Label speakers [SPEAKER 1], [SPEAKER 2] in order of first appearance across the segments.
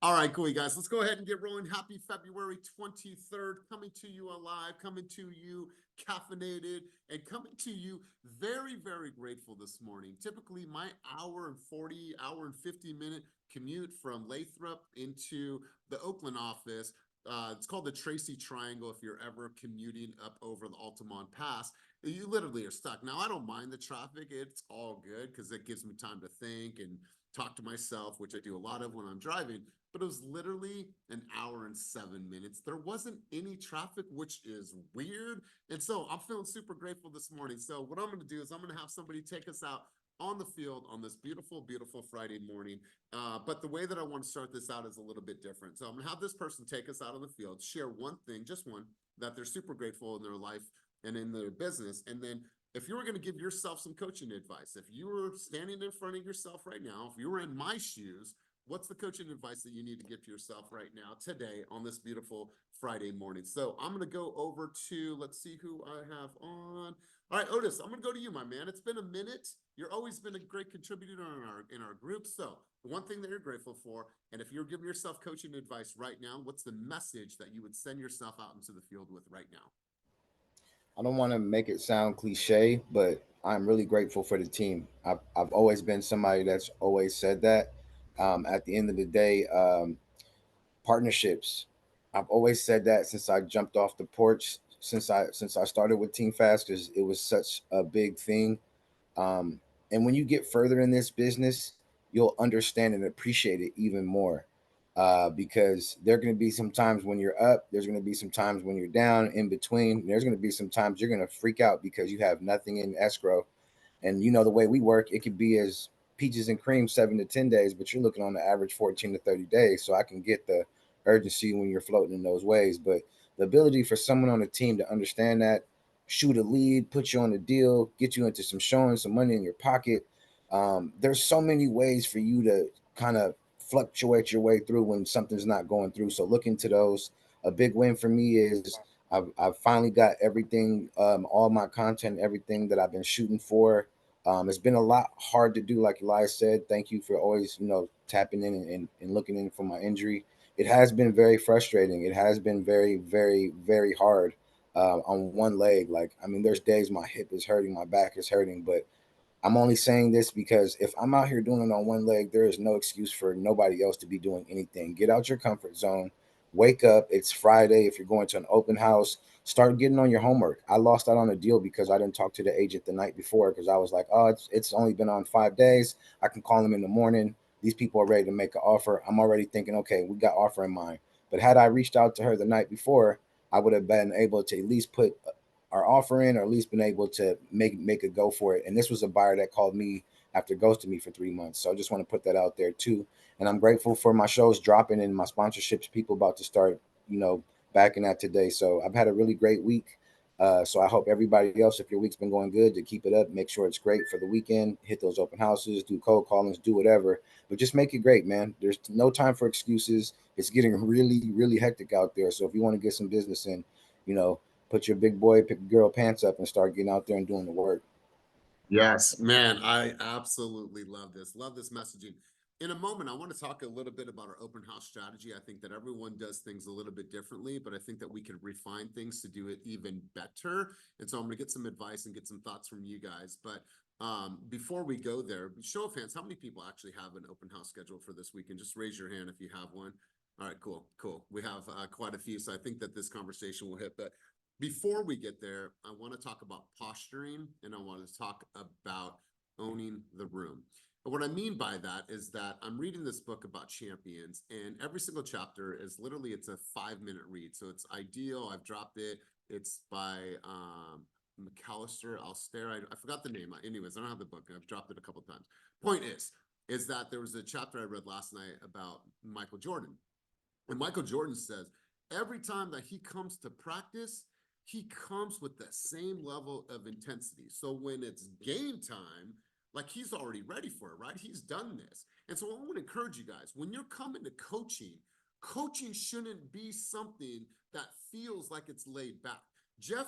[SPEAKER 1] All right, cool, you guys. Let's go ahead and get rolling. Happy February 23rd, coming to you alive, coming to you caffeinated, and coming to you very, very grateful this morning. Typically, my hour and 50-minute commute from Lathrop into the Oakland office. It's called the Tracy Triangle if you're ever commuting up over the Altamont Pass. You literally are stuck. Now, I don't mind the traffic. It's all good because it gives me time to think and talk to myself, which I do a lot of when I'm driving, but it was literally an hour and 7 minutes. There wasn't any traffic, which is weird. And so I'm feeling super grateful this morning. So what I'm going to do is I'm going to have somebody take us out on the field on this beautiful, beautiful Friday morning. But the way that I want to start this out is a little bit different. So I'm going to have this person take us out on the field, share one thing, just one, that they're super grateful in their life and in their business. And then if you were going to give yourself some coaching advice, if you were standing in front of yourself right now, if you were in my shoes, what's the coaching advice that you need to give to yourself right now, today, on this beautiful Friday morning? So I'm going to go over to, let's see who I have on. All right, Otis, I'm going to go to you, my man. It's been a minute. You've always been a great contributor in our group. So the one thing that you're grateful for, and if you're giving yourself coaching advice right now, what's the message that you would send yourself out into the field with right now?
[SPEAKER 2] I don't want to make it sound cliche, but I'm really grateful for the team. I've always been somebody that's always said that. At the end of the day, partnerships. I've always said that since I jumped off the porch, since I started with Team Fast, because it was such a big thing. Um, and when you get further in this business, you'll understand and appreciate it even more. Because there are going to be some times when you're up, there's going to be some times when you're down, in between. There's going to be some times you're going to freak out because you have nothing in escrow. And you know the way we work, it could be as peaches and cream 7 to 10 days, but you're looking on the average 14 to 30 days. So I can get the urgency when you're floating in those ways. But the ability for someone on the team to understand that, shoot a lead, put you on the deal, get you into some showing, some money in your pocket. There's so many ways for you to kind of fluctuate your way through when something's not going through. So look into those. A big win for me is I've finally got everything, all my content, everything that I've been shooting for. It's been a lot hard to do, like Elias said. Thank you for always, tapping in and looking in for my injury. It has been very frustrating. It has been very, very, very hard on one leg. Like, I mean, there's days my hip is hurting, my back is hurting, but I'm only saying this because if I'm out here doing it on one leg, there is no excuse for nobody else to be doing anything. Get out your comfort zone. Wake up. It's Friday. If you're going to an open house, start getting on your homework. I lost out on a deal because I didn't talk to the agent the night before because I was like, oh, it's only been on 5 days. I can call them in the morning. These people are ready to make an offer. I'm already thinking, okay, we got offer in mind. But had I reached out to her the night before, I would have been able to at least put our offer in, or at least been able to make a go for it. And this was a buyer that called me after ghosting me for 3 months. So I just want to put that out there too. And I'm grateful for my shows dropping and my sponsorships. People about to start, you know, backing that today. So I've had a really great week. So I hope everybody else, if your week's been going good, to keep it up. Make sure it's great for the weekend. Hit those open houses, do cold callings, do whatever. But just make it great, man. There's no time for excuses. It's getting really, really hectic out there. So if you want to get some business in, you know, put your big boy, big girl pants up and start getting out there and doing the work.
[SPEAKER 1] Yes, man, I absolutely love this. Love this messaging. In a moment, I want to talk a little bit about our open house strategy. I think that everyone does things a little bit differently, but I think that we can refine things to do it even better. And so I'm going to get some advice and get some thoughts from you guys. But before we go there, show of hands, how many people actually have an open house scheduled for this weekend? Just raise your hand if you have one. All right, cool, cool. We have quite a few, so I think that this conversation will hit. But before we get there, I want to talk about posturing and I want to talk about owning the room. And what I mean by that is that I'm reading this book about champions, and every single chapter is literally it's a 5 minute read. So it's ideal. I've dropped it. It's by McAllister Alster. I forgot the name. Anyways, I don't have the book. I've dropped it a couple of times. Point is that there was a chapter I read last night about Michael Jordan. And Michael Jordan says every time that he comes to practice, he comes with the same level of intensity. So when it's game time, like he's already ready for it, right? He's done this. And so I want to encourage you guys, when you're coming to coaching, coaching shouldn't be something that feels like it's laid back. Jeff,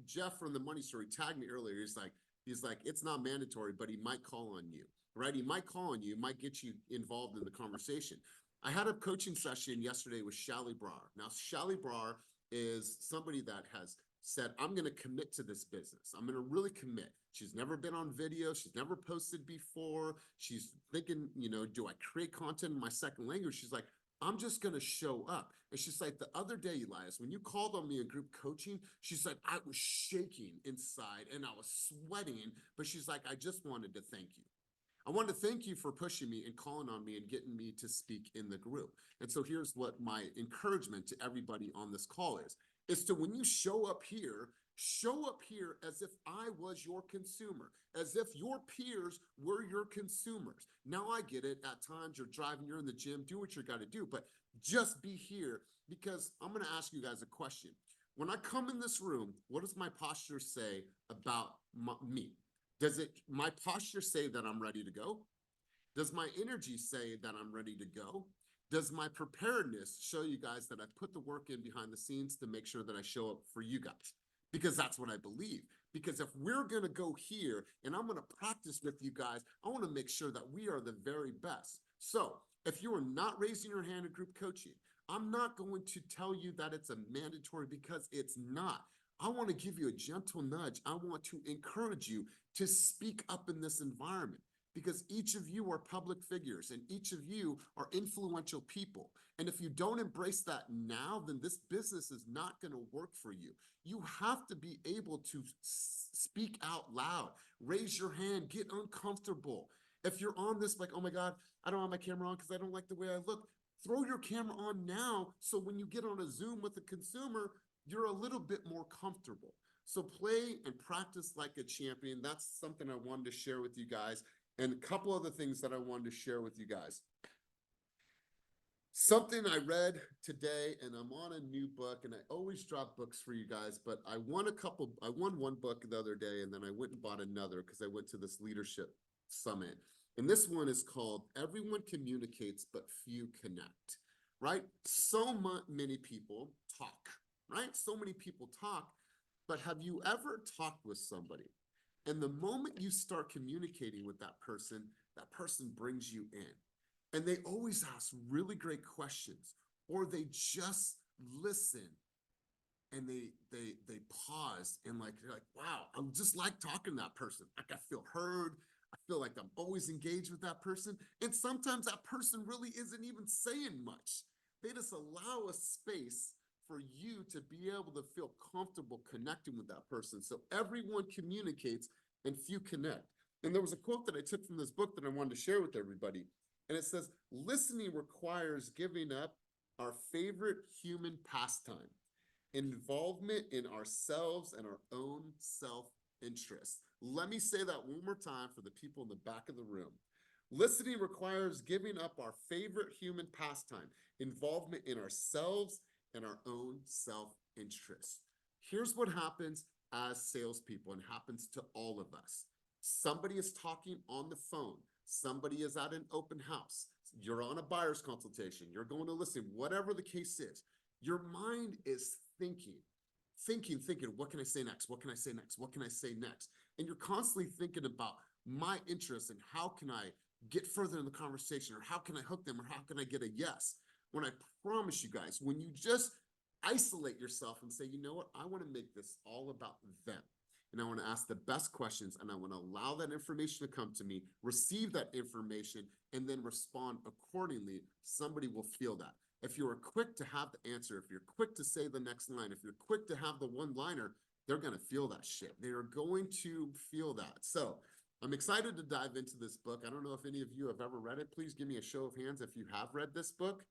[SPEAKER 1] Jeff from the Money Story tagged me earlier. He's like, He's like, it's not mandatory, but he might call on you, right? He might call on you, might get you involved in the conversation. I had a coaching session yesterday with Shelly Brar. Now, Shelly Brar is somebody that has said, I'm going to commit to this business. I'm going to really commit. She's never been on video. She's never posted before. She's thinking, you know, do I create content in my second language? She's like, I'm just going to show up. And she's like, the other day, Elias, when you called on me in group coaching, she's like, I was shaking inside and I was sweating, but she's like, I just wanted to thank you. I want to thank you for pushing me and calling on me and getting me to speak in the group. And so here's what my encouragement to everybody on this call is to, when you show up here as if I was your consumer, as if your peers were your consumers. Now I get it. At times you're driving, you're in the gym, do what you got to do, but just be here, because I'm going to ask you guys a question. When I come in this room, what does my posture say about me? Does my posture say that I'm ready to go? Does my energy say that I'm ready to go? Does my preparedness show you guys that I put the work in behind the scenes to make sure that I show up for you guys? Because that's what I believe. Because if we're going to go here and I'm going to practice with you guys, I want to make sure that we are the very best. So if you are not raising your hand in group coaching, I'm not going to tell you that it's a mandatory, because it's not. I want to give you a gentle nudge. I want to encourage you to speak up in this environment, because each of you are public figures and each of you are influential people. And if you don't embrace that now, then this business is not going to work for you. You have to be able to speak out loud, raise your hand, get uncomfortable. If you're on this like, oh my God, I don't have my camera on because I don't like the way I look, throw your camera on now, so when you get on a Zoom with a consumer, you're a little bit more comfortable. So play and practice like a champion. That's something I wanted to share with you guys. And a couple other things that I wanted to share with you guys. Something I read today, and I'm on a new book, and I always drop books for you guys, but I won one book the other day, and then I went and bought another because I went to this leadership summit. And this one is called Everyone Communicates, But Few Connect, right? So many people talk, right? So many people talk, but have you ever talked with somebody, and the moment you start communicating with that person brings you in, and they always ask really great questions, or they just listen, and they pause, and they're like, wow, I'm just like talking to that person. Like, I feel heard. I feel like I'm always engaged with that person. And sometimes that person really isn't even saying much. They just allow a space for you to be able to feel comfortable connecting with that person. So everyone communicates and few connect. And there was a quote that I took from this book that I wanted to share with everybody. And it says, listening requires giving up our favorite human pastime, involvement in ourselves and our own self-interest. Let me say that one more time for the people in the back of the room. Listening requires giving up our favorite human pastime, involvement in ourselves and our own self-interest. Here's what happens as salespeople, and happens to all of us. Somebody is talking on the phone. Somebody is at an open house. You're on a buyer's consultation. You're going to listen, whatever the case is. Your mind is thinking, what can I say next? What can I say next? What can I say next? And you're constantly thinking about my interests and how can I get further in the conversation, or how can I hook them, or how can I get a yes? When I promise you guys, when you just isolate yourself and say, you know what, I want to make this all about them. And I want to ask the best questions, and I want to allow that information to come to me, receive that information, and then respond accordingly. Somebody will feel that. If you're quick to have the answer, if you're quick to say the next line, if you're quick to have the one-liner, they're going to feel that shit. They are going to feel that. So I'm excited to dive into this book. I don't know if any of you have ever read it. Please give me a show of hands if you have read this book.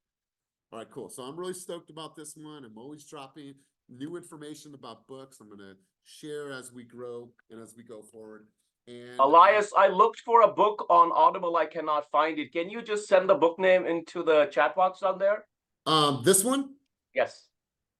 [SPEAKER 1] All right, cool. So I'm really stoked about this one. I'm always dropping new information about books. I'm going to share as we grow and as we go forward. And
[SPEAKER 3] Elias, I looked for a book on Audible. I cannot find it. Can you just send the book name into the chat box down there?
[SPEAKER 1] This one?
[SPEAKER 3] Yes.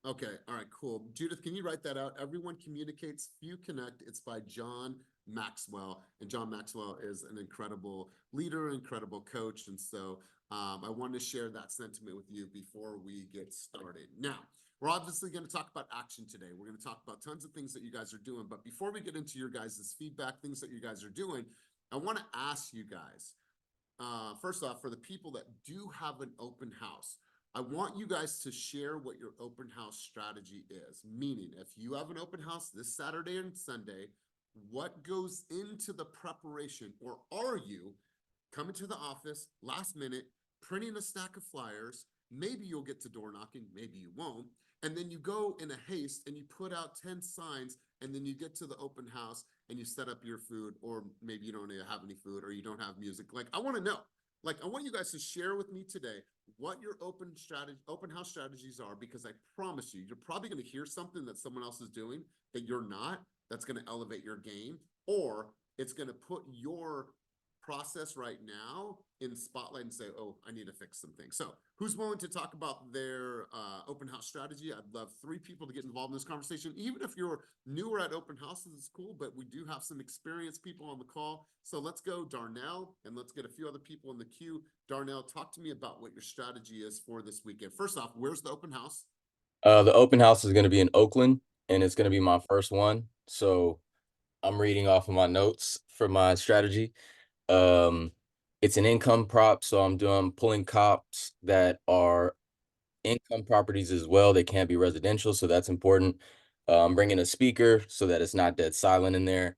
[SPEAKER 1] Okay. All right, cool. Judith, can you write that out? Everyone Communicates, Few Connect. It's by John Maxwell. And John Maxwell is an incredible leader, incredible coach. And so I wanted to share that sentiment with you before we get started. Now, We're obviously going to talk about action today. We're going to talk about tons of things that you guys are doing. But before we get into your guys' feedback, things that you guys are doing, I want to ask you guys, first off, for the people that do have an open house, I want you guys to share what your open house strategy is. Meaning, if you have an open house this Saturday and Sunday, what goes into the preparation? Or are you coming to the office last minute, printing a stack of flyers? Maybe you'll get to door knocking, maybe you won't. And then you go in a haste and you put out 10 signs, and then you get to the open house and you set up your food, or maybe you don't have any food, or you don't have music. Like, I want to know. Like, I want you guys to share with me today what your open house strategies are, because I promise you, you're probably going to hear something that someone else is doing that you're not, that's going to elevate your game, or it's going to put your process right now in spotlight and say, oh, I need to fix some things. So who's willing to talk about their open house strategy? I'd love 3 people to get involved in this conversation. Even if you're newer at open houses, it's cool, but we do have some experienced people on the call. So let's go Darnell, and let's get a few other people in the queue. Darnell, talk to me about what your strategy is for this weekend. First off, where's the open house?
[SPEAKER 4] The open house is going to be in Oakland, and it's going to be my first one. So I'm reading off of my notes for my strategy. It's an income prop, so I'm pulling comps that are income properties as well. They can't be residential, so that's important. I'm bringing a speaker so that it's not dead silent in there.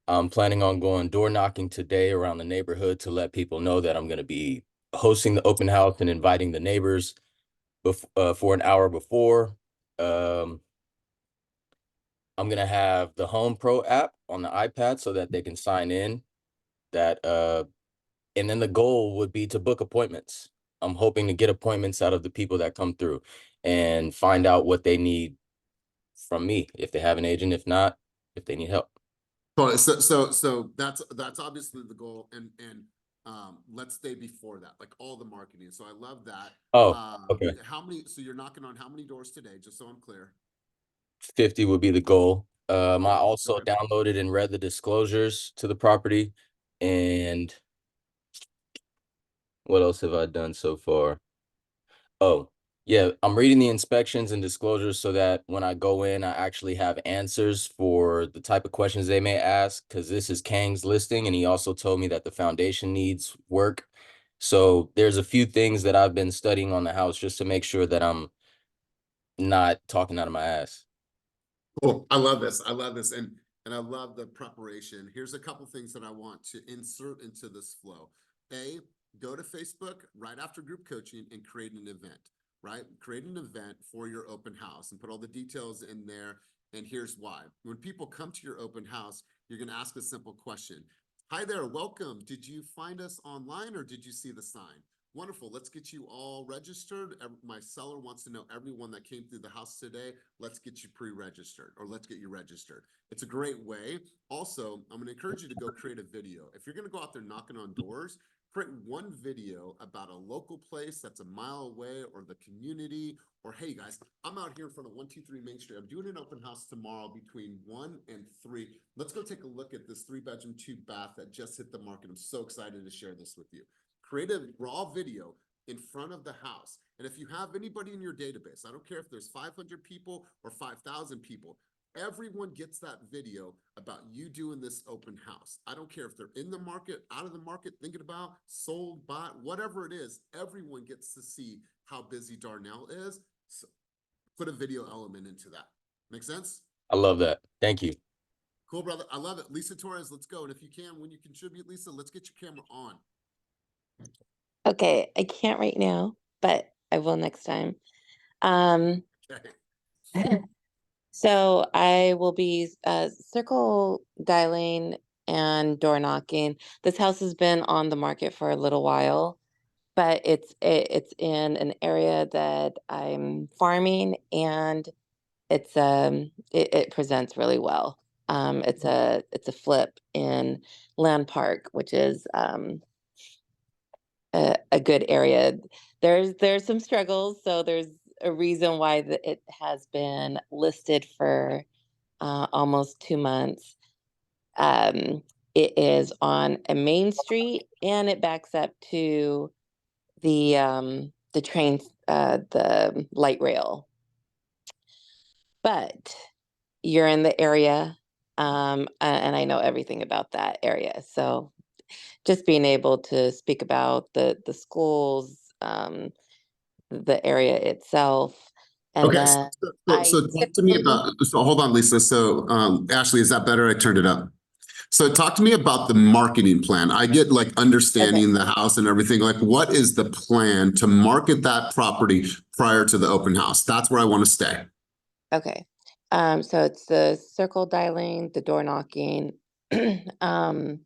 [SPEAKER 4] I'm planning on going door knocking today around the neighborhood to let people know that I'm going to be hosting the open house and inviting the neighbors for an hour before. I'm going to have the Home Pro app on the iPad so that they can sign in. And then the goal would be to book appointments. I'm hoping to get appointments out of the people that come through and find out what they need from me, if they have an agent, if not, if they need help.
[SPEAKER 1] So that's obviously the goal, and let's stay before that, like all the marketing. So I love that.
[SPEAKER 4] Okay.
[SPEAKER 1] So you're knocking on how many doors today, just so I'm clear?
[SPEAKER 4] 50 would be the goal. I also
[SPEAKER 1] Okay.
[SPEAKER 4] downloaded and read the disclosures to the property. And what else have I done so far? Oh, yeah, I'm reading the inspections and disclosures so that when I go in, I actually have answers for the type of questions they may ask, because this is Kang's listing, and he also told me that the foundation needs work. So there's a few things that I've been studying on the house just to make sure that I'm not talking out of my ass.
[SPEAKER 1] Cool. I love this. I love this. And I love the preparation. Here's a couple things that I want to insert into this flow. A, go to Facebook right after group coaching and create an event, right? Create an event for your open house and put all the details in there. And here's why. When people come to your open house, you're going to ask a simple question. Hi there, welcome. Did you find us online, or did you see the sign? Wonderful. Let's get you all registered. My seller wants to know everyone that came through the house today. Let's get you pre-registered, or let's get you registered. It's a great way. Also, I'm going to encourage you to go create a video. If you're going to go out there knocking on doors, create one video about a local place that's a mile away, or the community, or hey guys, I'm out here in front of 123 Main Street. I'm doing an open house tomorrow between 1 and 3. Let's go take a look at this 3-bedroom, 2-bath that just hit the market. I'm so excited to share this with you. Create a raw video in front of the house. And if you have anybody in your database, I don't care if there's 500 people or 5,000 people, everyone gets that video about you doing this open house. I don't care if they're in the market, out of the market, thinking about, sold, bought, whatever it is, everyone gets to see how busy Darnell is. So put a video element into that. Make sense?
[SPEAKER 4] I love that. Thank you.
[SPEAKER 1] Cool, brother. I love it. Lisa Torres, let's go. And if you can, when you contribute, Lisa, let's get your camera on.
[SPEAKER 5] Okay, I can't right now, but I will next time. Okay. So I will be circle dialing and door knocking. This house has been on the market for a little while, but it's in an area that I'm farming, and it presents really well. It's a flip in Land Park, which is a good area. There's some struggles, so there's a reason why it has been listed for almost 2 months. It is on a main street, and it backs up to the train, the light rail. but you're in the area, and I know everything about that area. So just being able to speak about the schools, the area itself, and
[SPEAKER 1] Okay,
[SPEAKER 5] then
[SPEAKER 1] so
[SPEAKER 5] I
[SPEAKER 1] talk to me
[SPEAKER 5] typically
[SPEAKER 1] about, so hold on, Lisa. So Ashley, is that better? I turned it up. So talk to me about the marketing plan. I get like
[SPEAKER 5] okay.
[SPEAKER 1] understanding the house and everything. Like, what is the plan to market that property prior to the open house? That's where I want to stay.
[SPEAKER 5] Okay. So it's the circle dialing, the door knocking, um,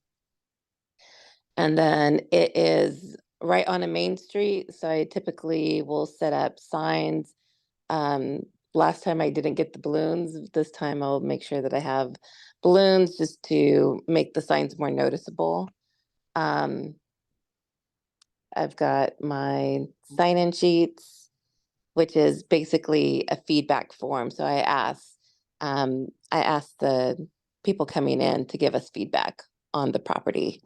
[SPEAKER 5] and then it is right on a main street. So I typically will set up signs. Um, Last time I didn't get the balloons. This time I'll make sure that I have balloons just to make the signs more noticeable. Um, I've got my sign-in sheets, which is basically a feedback form. So I ask the people coming in to give us feedback on the property.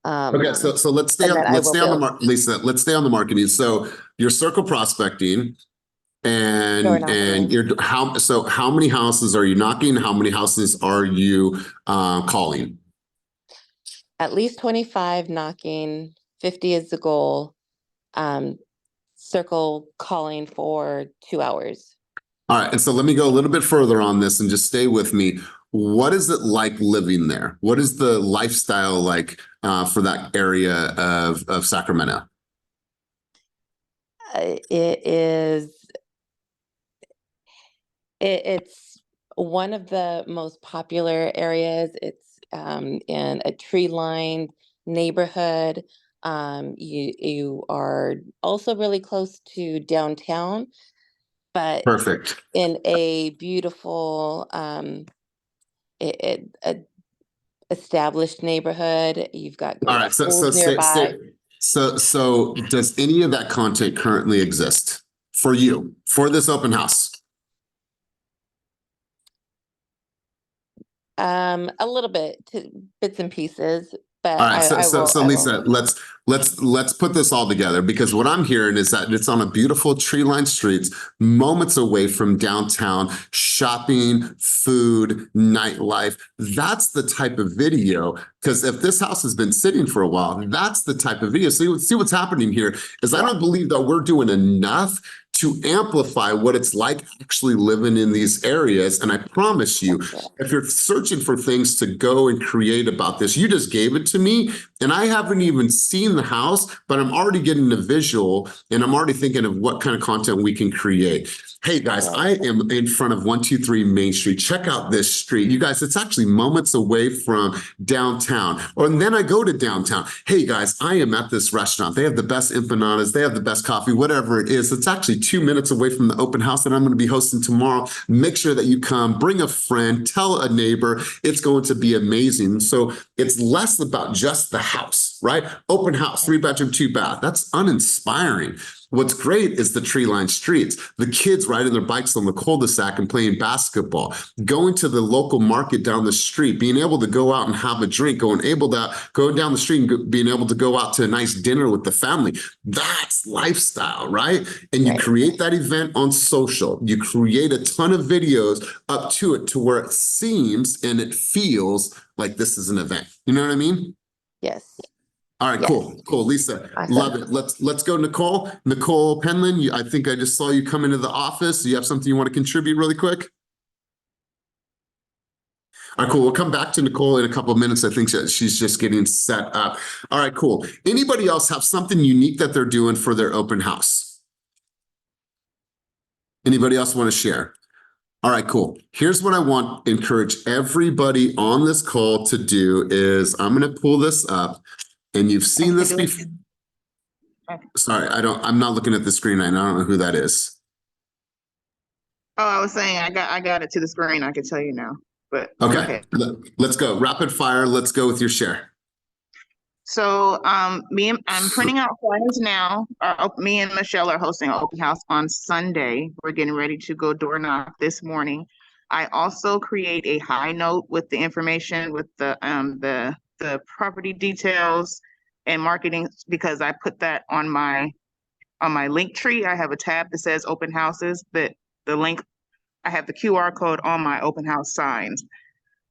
[SPEAKER 1] Okay, so let's stay
[SPEAKER 5] And then
[SPEAKER 1] on
[SPEAKER 5] I will build
[SPEAKER 1] Lisa. Let's stay on the marketing. So you're circle prospecting,
[SPEAKER 5] door
[SPEAKER 1] and
[SPEAKER 5] knocking.
[SPEAKER 1] you're how many houses are you knocking? How many houses are you calling?
[SPEAKER 5] At least 25 knocking, 50 is the goal. Um, Circle calling for 2 hours.
[SPEAKER 1] All right, and so let me go a little bit further on this and just stay with me. What is it like living there? What is the lifestyle like for that area of Sacramento?
[SPEAKER 5] It is, it's one of the most popular areas. It's in a tree-lined neighborhood. You are also really close to downtown, but
[SPEAKER 1] Perfect.
[SPEAKER 5] in a beautiful established neighborhood. You've got
[SPEAKER 1] All
[SPEAKER 5] great
[SPEAKER 1] right,
[SPEAKER 5] schools nearby.
[SPEAKER 1] so does any of that content currently exist for you for this open house?
[SPEAKER 5] A little bit, bits and pieces, but
[SPEAKER 1] All right, so
[SPEAKER 5] I will.
[SPEAKER 1] Lisa, let's put this all together, because what I'm hearing is that it's on a beautiful tree-lined streets, moments away from downtown, shopping, food, nightlife. That's the type of video, because if this house has been sitting for a while, that's the type of video. So see what's happening here is I
[SPEAKER 5] Yeah.
[SPEAKER 1] don't believe that we're doing enough to amplify what it's like actually living in these areas. And I promise you, if you're searching for things to go and create about this, you just gave it to me, and I haven't even seen the house, but I'm already getting a visual, and I'm already thinking of what kind of content we can create. Hey guys, I am in front of 123 Main Street. Check out this street. You guys, it's actually moments away from downtown. And then I go to downtown. Hey guys, I am at this restaurant. They have the best empanadas. They have the best coffee, whatever it is. It's actually 2 minutes away from the open house that I'm going to be hosting tomorrow. Make sure that you come, bring a friend, tell a neighbor. It's going to be amazing. So it's less about just the house, right? Open house, 3-bedroom, 2-bath. That's uninspiring. What's great is the tree-lined streets, the kids riding their bikes on the cul-de-sac and playing basketball, going to the local market down the street, being able to go out and have a drink, going down the street and being able to go out to a nice dinner with the family. That's lifestyle, right? And you create that event on social. You create a ton of videos up to it to where it seems and it feels like this is an event. You know what I mean?
[SPEAKER 5] Yes.
[SPEAKER 1] All right,
[SPEAKER 5] Yes.
[SPEAKER 1] cool, Lisa,
[SPEAKER 5] Awesome.
[SPEAKER 1] love it. Let's go, Nicole. Nicole Penland, I think I just saw you come into the office. Do you have something you want to contribute really quick? All right, cool. We'll come back to Nicole in a couple of minutes. I think she's just getting set up. All right, cool. Anybody else have something unique that they're doing for their open house? Anybody else want to share? All right, cool. Here's what I want to encourage everybody on this call to do is I'm going to pull this up, and you've seen this before. Sorry, I'm not looking at the screen. I don't know who that is.
[SPEAKER 6] Oh, I was saying I got it to the screen. I can tell you now, but
[SPEAKER 1] Okay, let's go. Rapid fire. Let's go with your share.
[SPEAKER 6] So I'm printing out flyers now. Me and Michelle are hosting an open house on Sunday. We're getting ready to go door knock this morning. I also create a high note with the information with the property details and marketing, because I put that on my link tree. I have a tab that says open houses, that the link I have the QR code on my open house signs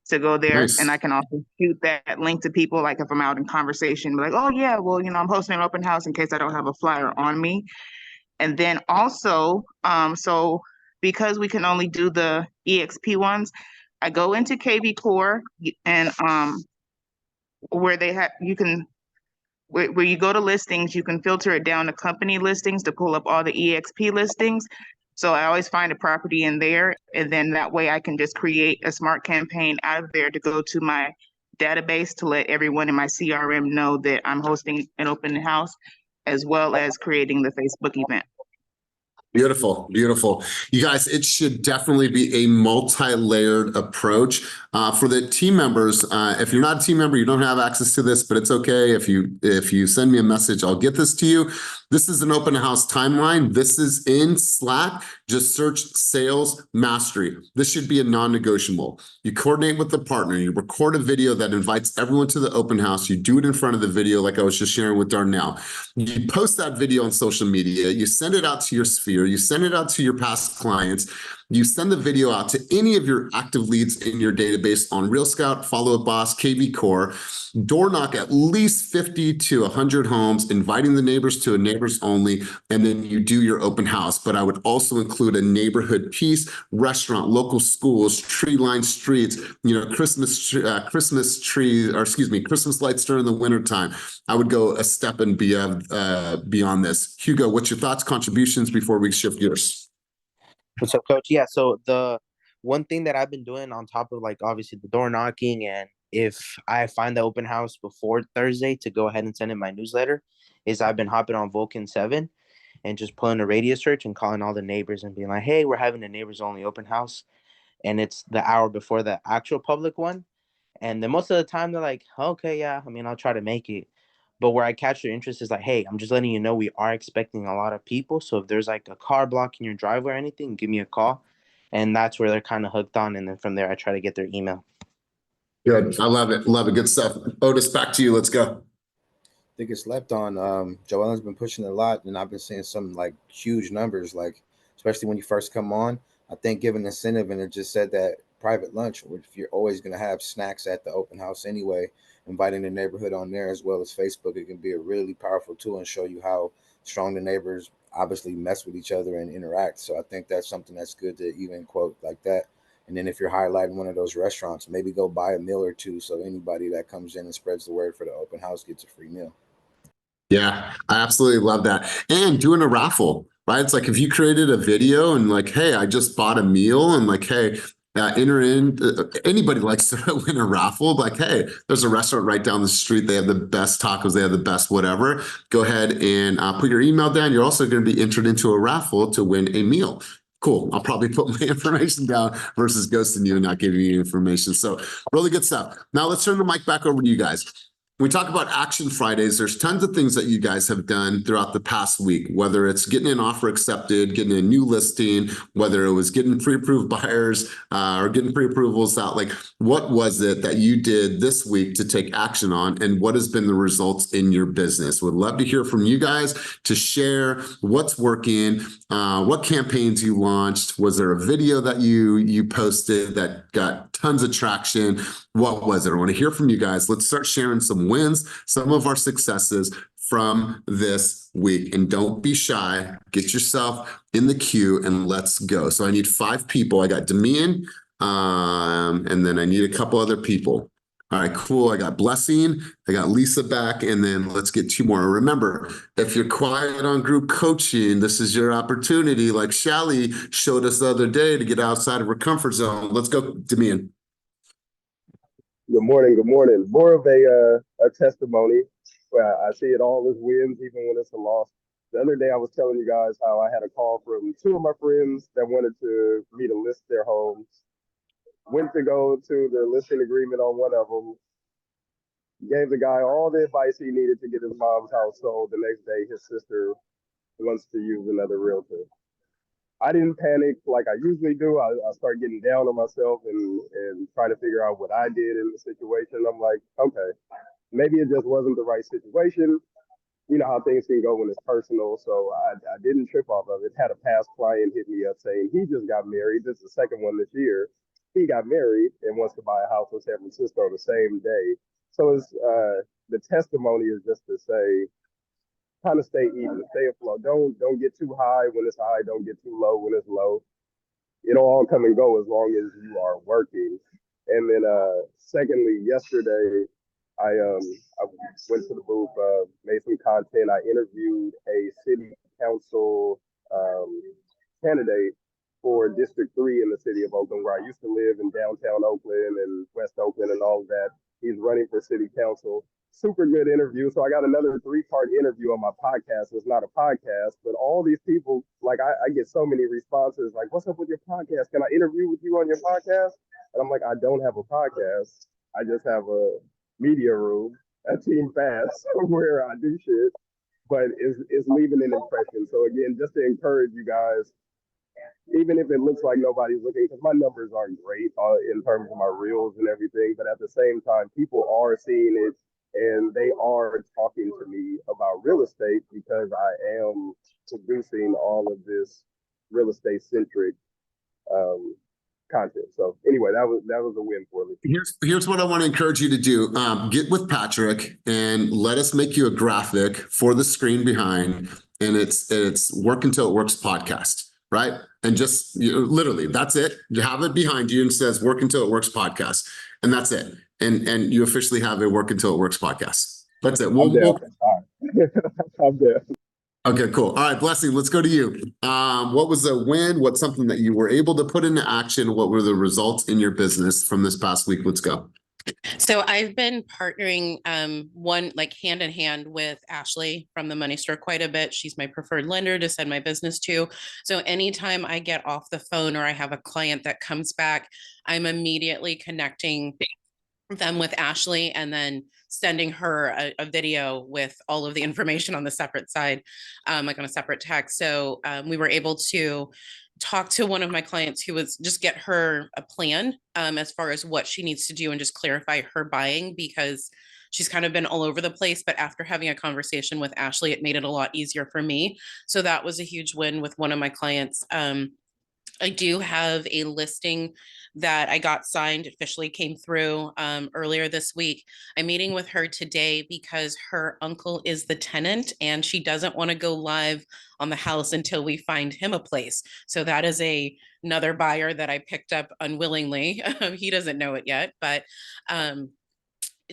[SPEAKER 6] to go there.
[SPEAKER 1] Nice.
[SPEAKER 6] And I can also shoot that link to people, like if I'm out in conversation, like, oh yeah, well, I'm hosting an open house, in case I don't have a flyer on me. And then also, so because we can only do the EXP ones, I go into KV Core and where they have, where you go to listings, you can filter it down to company listings to pull up all the EXP listings. So I always find a property in there, and then that way I can just create a smart campaign out of there to go to my database to let everyone in my CRM know that I'm hosting an open house, as well as creating the Facebook event.
[SPEAKER 1] Beautiful, beautiful. You guys, it should definitely be a multi-layered approach. For the team members, if you're not a team member, you don't have access to this, but it's okay. If you send me a message, I'll get this to you. This is an open house timeline. This is in Slack. Just search sales mastery. This should be a non-negotiable. You coordinate with the partner. You record a video that invites everyone to the open house. You do it in front of the video, like I was just sharing with Darnell. You post that video on social media. You send it out to your sphere. You send it out to your past clients. You send the video out to any of your active leads in your database on Real Scout, Follow Up Boss, KV Core. Door knock at least 50 to 100 homes, inviting the neighbors to a neighbors only, and then you do your open house. But I would also include a neighborhood piece, restaurant, local schools, tree-lined streets, Christmas lights during the wintertime. I would go a step and beyond this. Hugo, what's your thoughts, contributions before we shift gears?
[SPEAKER 7] What's up, Coach? Yeah, so the one thing that I've been doing on top of, like, obviously the door knocking, and if I find the open house before Thursday, to go ahead and send in my newsletter, is I've been hopping on Vulcan 7 and just pulling a radius search and calling all the neighbors and being like, hey, we're having a neighbors only open house. And it's the hour before the actual public one. And then most of the time they're like, okay, yeah, I'll try to make it. But where I catch their interest is like, hey, I'm just letting you know we are expecting a lot of people. So if there's like a car blocking your driveway or anything, give me a call. And that's where they're kind of hooked on. And then from there, I try to get their email.
[SPEAKER 1] Good. I love it. Love it. Good stuff. Otis, back to you. Let's go.
[SPEAKER 2] I think it's left on. Joellen's been pushing a lot, and I've been seeing some like huge numbers, like especially when you first come on. I think given incentive, and it just said that private lunch, if you're always going to have snacks at the open house anyway, inviting the neighborhood on there as well as Facebook, it can be a really powerful tool and show you how strong the neighbors obviously mess with each other and interact. So I think that's something that's good to even quote like that. And then if you're highlighting one of those restaurants, maybe go buy a meal or two, so anybody that comes in and spreads the word for the open house gets a free meal.
[SPEAKER 1] Yeah, I absolutely love that. And doing a raffle, right? It's like if you created a video and like, hey, I just bought a meal, and like, hey, enter in, anybody likes to win a raffle, like, hey, there's a restaurant right down the street. They have the best tacos. They have the best whatever. Go ahead and put your email down. You're also going to be entered into a raffle to win a meal. Cool. I'll probably put my information down versus ghosting you and not giving you information. So really good stuff. Now let's turn the mic back over to you guys. We talk about Action Fridays. There's tons of things that you guys have done throughout the past week, whether it's getting an offer accepted, getting a new listing, whether it was getting pre-approved buyers or getting pre-approvals out. Like, what was it that you did this week to take action on, and what has been the results in your business? Would love to hear from you guys to share what's working, what campaigns you launched. Was there a video that you posted that got tons of traction? What was it? I want to hear from you guys. Let's start sharing some wins, some of our successes from this week. And don't be shy. Get yourself in the queue and let's go. So I need 5 people. I got Demian, and then I need a couple other people. All right, cool. I got Blessing. I got Lisa back, and then let's get 2 more. Remember, if you're quiet on group coaching, this is your opportunity. Like Shelly showed us the other day, to get outside of her comfort zone. Let's go, Demian.
[SPEAKER 8] Good morning. Good morning. More of a testimony. I see it all as wins, even when it's a loss. The other day, I was telling you guys how I had a call from 2 of my friends that wanted me to list their homes. Went to go to the listing agreement on one of them. Gave the guy all the advice he needed to get his mom's house sold. The next day, his sister wants to use another realtor. I didn't panic like I usually do. I start getting down on myself and trying to figure out what I did in the situation. I'm like, okay, maybe it just wasn't the right situation. you know how things can go when it's personal. So I didn't trip off of it. Had a past client hit me up saying he just got married. This is the second one this year. He got married and wants to buy a house in San Francisco the same day. So it's the testimony is just to say, kind of stay even, stay afloat. Don't get too high when it's high. Don't get too low when it's low. It'll all come and go as long as you are working. And then secondly, yesterday I went to the booth, made some content. I interviewed a city council candidate for District 3 in the city of Oakland, where I used to live in downtown Oakland and West Oakland and all of that. He's running for city council. Super good interview. So I got another 3-part interview on my podcast. It's not a podcast, but all these people, like I get so many responses like, what's up with your podcast? Can I interview with you on your podcast? And I'm like, I don't have a podcast. I just have a media room at Team Fast where I do shit, but it's leaving an impression. So again, just to encourage you guys, even if it looks like nobody's looking, because my numbers aren't great in terms of my reels and everything, but at the same time, people are seeing it and they are talking to me about real estate because I am producing all of this real estate centric content. So anyway, that was a win for me.
[SPEAKER 1] Here's what I want to encourage you to do. Get with Patrick and let us make you a graphic for the screen behind, and it's Work Until It Works podcast, right? And just literally, that's it. You have it behind you and says Work Until It Works podcast, and that's it. And you officially have a Work Until It Works podcast. That's it.
[SPEAKER 8] I'm there.
[SPEAKER 1] Okay, cool. All right, Blessing, let's go to you. What was a win? What's something that you were able to put into action? What were the results in your business from this past week? Let's go.
[SPEAKER 9] So I've been partnering hand in hand with Ashley from the Money Store quite a bit. She's my preferred lender to send my business to. So anytime I get off the phone or I have a client that comes back, I'm immediately connecting them with Ashley and then sending her a video with all of the information on the separate side, like on a separate text. So we were able to talk to one of my clients who was just get her a plan as far as what she needs to do and just clarify her buying, because she's kind of been all over the place. But after having a conversation with Ashley, it made it a lot easier for me. So that was a huge win with one of my clients. I do have a listing that I got signed, officially came through earlier this week. I'm meeting with her today because her uncle is the tenant and she doesn't want to go live on the house until we find him a place. So that is another buyer that I picked up unwillingly. He doesn't know it yet, but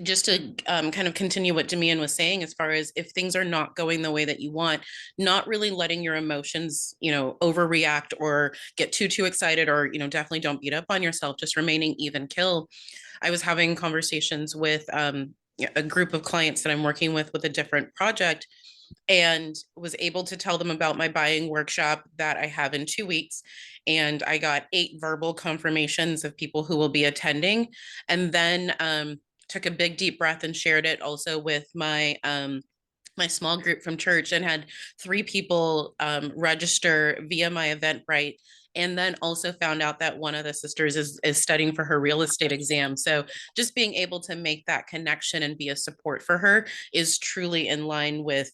[SPEAKER 9] just to kind of continue what Damian was saying, as far as if things are not going the way that you want, not really letting your emotions, overreact or get too excited, or, definitely don't beat up on yourself, just remaining even kill. I was having conversations with a group of clients that I'm working with a different project, and was able to tell them about my buying workshop that I have in 2 weeks. And I got 8 verbal confirmations of people who will be attending. And then took a big deep breath and shared it also with my my small group from church, and had 3 people register via my Eventbrite. And then also found out that one of the sisters is studying for her real estate exam. So just being able to make that connection and be a support for her is truly in line with,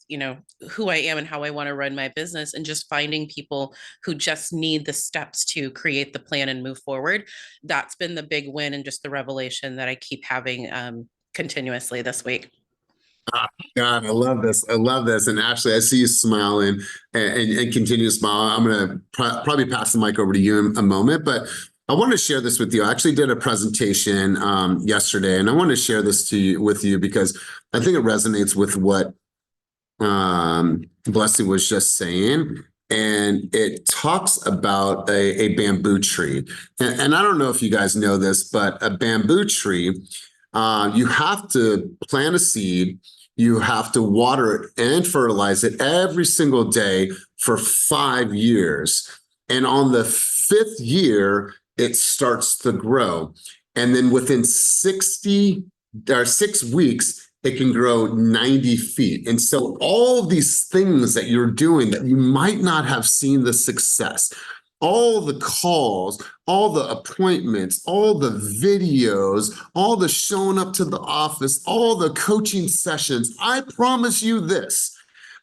[SPEAKER 9] who I am and how I want to run my business, and just finding people who just need the steps to create the plan and move forward. That's been the big win, and just the revelation that I keep having continuously this week.
[SPEAKER 1] God, I love this. I love this. And Ashley, I see you smiling and continue to smile. I'm going to probably pass the mic over to you in a moment, but I want to share this with you. I actually did a presentation yesterday, and I want to share this with you because I think it resonates with what Blessing was just saying. And it talks about a bamboo tree. And I don't know if you guys know this, but a bamboo tree, you have to plant a seed. You have to water it and fertilize it every single day for 5 years. And on the 5th year, it starts to grow. And then within 6 weeks, it can grow 90 feet. And so all of these things that you're doing that you might not have seen the success, all the calls, all the appointments, all the videos, all the showing up to the office, all the coaching sessions, I promise you this,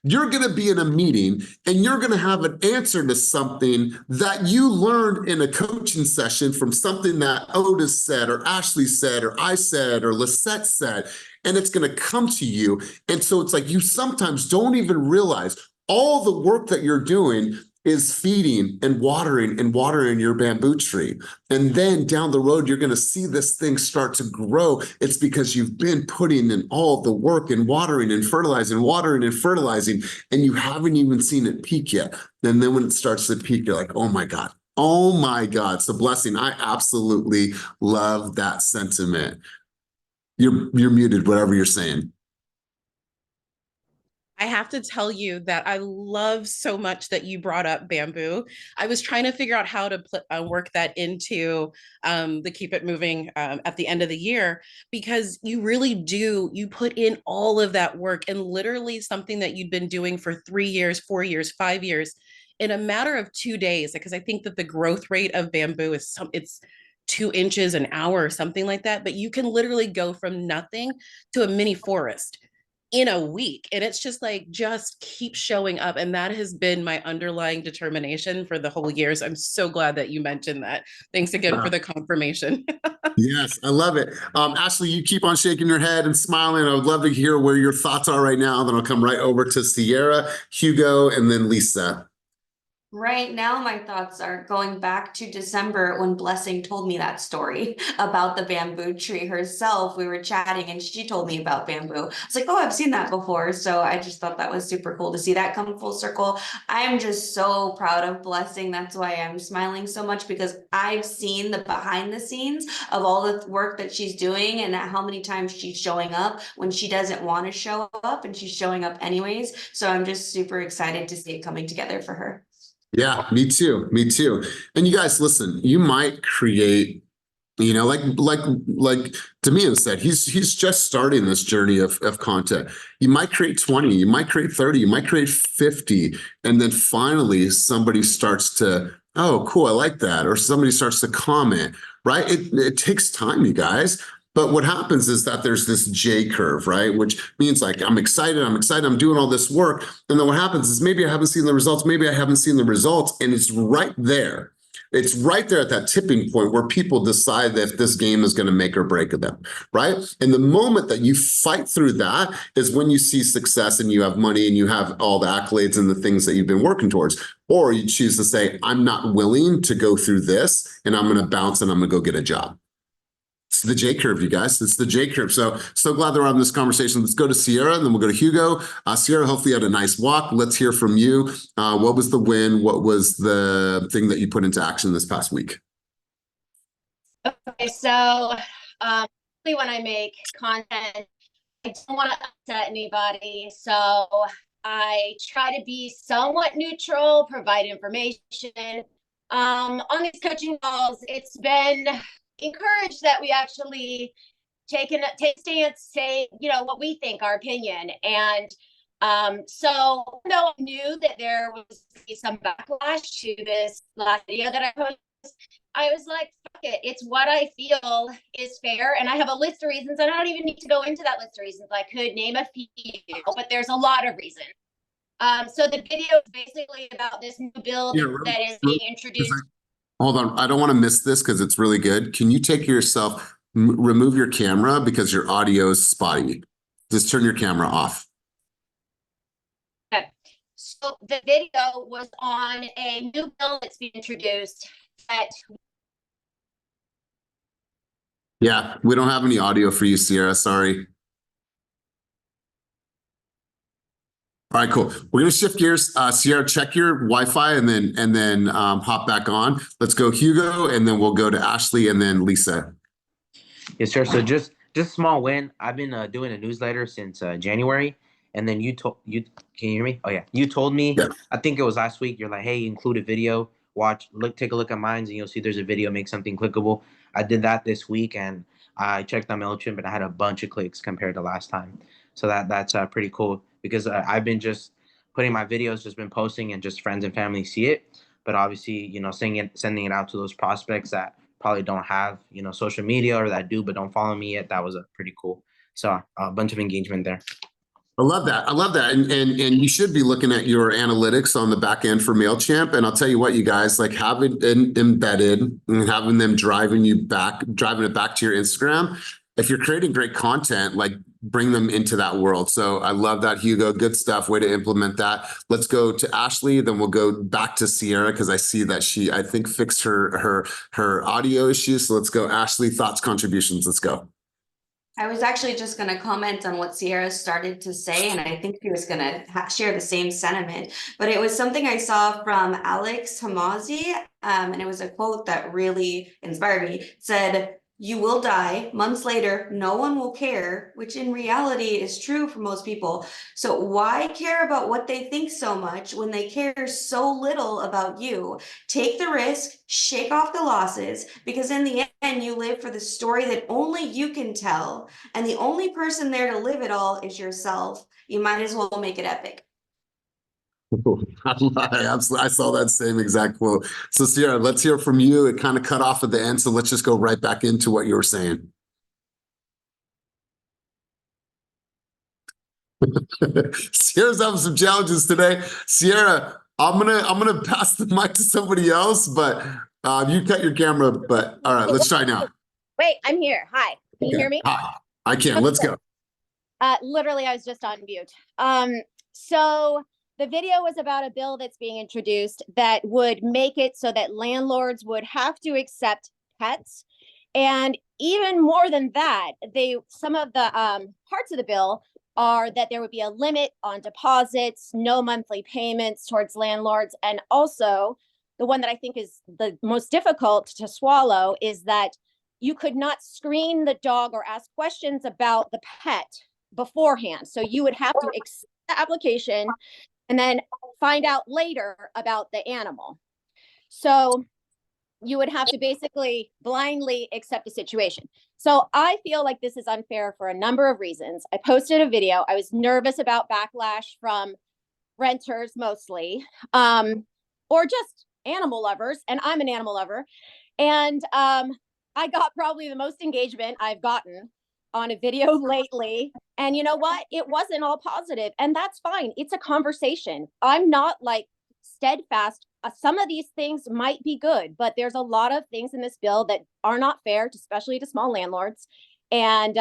[SPEAKER 1] You're going to be in a meeting and you're going to have an answer to something that you learned in a coaching session from something that Otis said, or Ashley said, or I said, or Lisette said, and it's going to come to you. And so it's like you sometimes don't even realize all the work that you're doing is feeding and watering your bamboo tree. And then down the road, you're going to see this thing start to grow. It's because you've been putting in all the work and watering and fertilizing, and you haven't even seen it peak yet. And then when it starts to peak, you're like, oh my God. Oh my God, it's a blessing. I absolutely love that sentiment. You're muted, whatever you're saying.
[SPEAKER 9] I have to tell you that I love so much that you brought up bamboo. I was trying to figure out how to work that into the Keep It Moving at the end of the year, because you really do, you put in all of that work, and literally something that you'd been doing for 3 years, 4 years, 5 years in a matter of 2 days, because I think that the growth rate of bamboo is it's 2 inches an hour or something like that. But you can literally go from nothing to a mini forest in a week. And it's just like, just keep showing up. And that has been my underlying determination for the whole years. I'm so glad that you mentioned that. Thanks again for the confirmation.
[SPEAKER 1] Yes, I love it. Ashley, you keep on shaking your head and smiling. I would love to hear where your thoughts are right now. Then I'll come right over to Sierra, Hugo, and then Lisa.
[SPEAKER 10] Right now, my thoughts are going back to December when Blessing told me that story about the bamboo tree herself. We were chatting and she told me about bamboo. I was like, oh, I've seen that before. So I just thought that was super cool to see that come full circle. I'm just so proud of Blessing. That's why I'm smiling so much, because I've seen the behind the scenes of all the work that she's doing and how many times she's showing up when she doesn't want to show up, and she's showing up anyways. So I'm just super excited to see it coming together for her.
[SPEAKER 1] Yeah, me too. Me too. And you guys, listen, you might create, like Damian said, he's just starting this journey of content. You might create 20, you might create 30, you might create 50. And then finally somebody starts to, oh, cool, I like that. Or somebody starts to comment, right? It takes time, you guys. But what happens is that there's this J curve, right? Which means like, I'm excited, I'm doing all this work. And then what happens is maybe I haven't seen the results, and it's right there. It's right there at that tipping point where people decide if this game is going to make or break them, right? And the moment that you fight through that is when you see success and you have money and you have all the accolades and the things that you've been working towards. Or you choose to say, I'm not willing to go through this, and I'm going to bounce and I'm going to go get a job. It's the J curve, you guys. It's the J curve. So glad that we're having this conversation. Let's go to Sierra, and then we'll go to Hugo. Sierra, hopefully you had a nice walk. Let's hear from you. What was the win? What was the thing that you put into action this past week?
[SPEAKER 11] Okay, so when I make content, I don't want to upset anybody. So I try to be somewhat neutral, provide information. On these coaching calls, it's been encouraged that we actually take stance, say, what we think, our opinion. And so though I knew that there was some backlash to this last video that I posted, I was like, fuck it, it's what I feel is fair. And I have a list of reasons, and I don't even need to go into that list of reasons. I could name a few, but there's a lot of reasons. So the video is basically about this new bill that is being introduced.
[SPEAKER 1] Hold on, I don't want to miss this because it's really good. Can you take yourself, remove your camera because your audio is spotty? Just turn your camera off.
[SPEAKER 11] Okay. So the video was on a new bill that's being introduced that.
[SPEAKER 1] Yeah, we don't have any audio for you, Sierra. Sorry. All right, cool. We're going to shift gears. Sierra, check your Wi-Fi and then hop back on. Let's go Hugo, and then we'll go to Ashley and then Lisa.
[SPEAKER 7] Yes, sir. So just a small win. I've been doing a newsletter since January, and then you can you hear me? Oh yeah, you told me.
[SPEAKER 1] Yeah.
[SPEAKER 7] I think it was last week. You're like, hey, include a video. Take a look at mine, and you'll see there's a video. Make something clickable. I did that this week, and I checked on MailChimp, and I had a bunch of clicks compared to last time. So that's pretty cool, because I've been just putting my videos, just been posting, and just friends and family see it. But obviously, sending it out to those prospects that probably don't have, social media, or that do but don't follow me yet. That was pretty cool. So a bunch of engagement there.
[SPEAKER 1] I love that. I love that. And you should be looking at your analytics on the back end for MailChimp. And I'll tell you what, you guys, like have it embedded and having them driving it back to your Instagram. If you're creating great content, like bring them into that world. So I love that, Hugo. Good stuff. Way to implement that. Let's go to Ashley. Then we'll go back to Sierra because I see that she, I think, fixed her audio issues. So let's go, Ashley. Thoughts, contributions. Let's go.
[SPEAKER 10] I was actually just going to comment on what Sierra started to say, and I think she was going to share the same sentiment. But it was something I saw from Alex Hamazi, and it was a quote that really inspired me. It said, "You will die. Months later, no one will care," which in reality is true for most people. So why care about what they think so much when they care so little about you? Take the risk, shake off the losses, because in the end, you live for the story that only you can tell. And the only person there to live it all is yourself. You might as well make it epic.
[SPEAKER 1] I saw that same exact quote. So Sierra, let's hear from you. It kind of cut off at the end, so let's just go right back into what you were saying. Sierra's having some challenges today. Sierra, I'm gonna pass the mic to somebody else, but you cut your camera. But all right, let's try now.
[SPEAKER 11] Wait, I'm here. Hi. Can you hear me?
[SPEAKER 1] Hi. I can. Let's go.
[SPEAKER 11] Literally, I was just on mute. So the video was about a bill that's being introduced that would make it so that landlords would have to accept pets. And even more than that, some of the parts of the bill are that there would be a limit on deposits, no monthly payments towards landlords. And also, the one that I think is the most difficult to swallow is that you could not screen the dog or ask questions about the pet beforehand. So you would have to accept the application and then find out later about the animal. So you would have to basically blindly accept the situation. So I feel like this is unfair for a number of reasons. I posted a video. I was nervous about backlash from renters mostly, or just animal lovers, and I'm an animal lover. And I got probably the most engagement I've gotten on a video lately. And you know what? It wasn't all positive, and that's fine. It's a conversation. I'm not like steadfast. Some of these things might be good, but there's a lot of things in this bill that are not fair, especially to small landlords. And